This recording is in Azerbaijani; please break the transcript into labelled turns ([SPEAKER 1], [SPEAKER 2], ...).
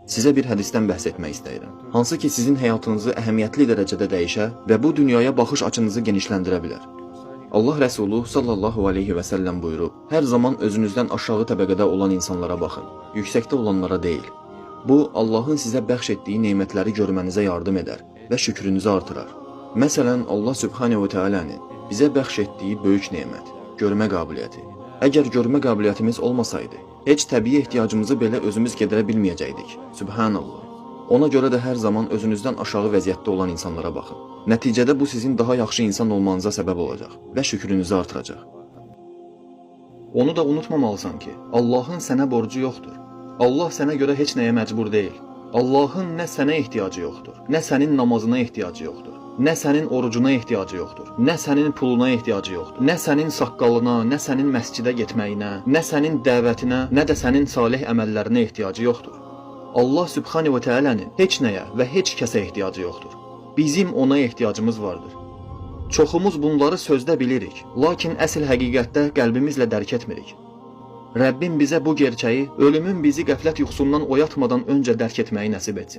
[SPEAKER 1] Sizə bir hədisdən bəhs etmək istəyirəm. Hansı ki sizin həyatınızı əhəmiyyətli dərəcədə dəyişə və bu dünyaya baxış açınızı genişləndirə bilər. Allah Rəsulu sallallahu aleyhi və səlləm buyurub, hər zaman özünüzdən aşağı təbəqədə olan insanlara baxın, yüksəkdə olanlara deyil. Bu, Allahın sizə bəxş etdiyi nemətləri görmənizə yardım edər və şükrünüzü artırar. Məsələn, Allah Sübhanehu Teala'nın bizə bəxş etdiyi böyük nemət, görmə qabiliyyəti. Əgər görmə qabiliyyətimiz olmasaydı, heç təbii ehtiyacımızı belə özümüz gedərə bilməyəcəkdik. Sübhanallah. Ona görə də hər zaman özünüzdən aşağı vəziyyətdə olan insanlara baxın. Nəticədə bu sizin daha yaxşı insan olmanıza səbəb olacaq və şükrünüzü artıracaq. Onu da unutmamalısan ki, Allahın sənə borcu yoxdur. Allah sənə görə heç nəyə məcbur deyil. Allahın nə sənə ehtiyacı yoxdur, nə sənin namazına ehtiyacı yoxdur, nə sənin orucuna ehtiyacı yoxdur, nə sənin puluna ehtiyacı yoxdur, nə sənin saqqalına, nə sənin məscidə getməyinə, nə sənin dəvətinə, nə də sənin salih əməllərinə ehtiyacı yoxdur. Allah Sübhanehu Teala'nın heç nəyə və heç kəsə ehtiyacı yoxdur. Bizim ona ehtiyacımız vardır. Çoxumuz bunları sözdə bilirik, lakin əsl həqiqətdə qəlbimizlə dərk etmirik. Rəbbim bizə bu gerçəyi, ölümün bizi qəflət yuxusundan oyatmadan öncə dərk etməyi nəsib etsin.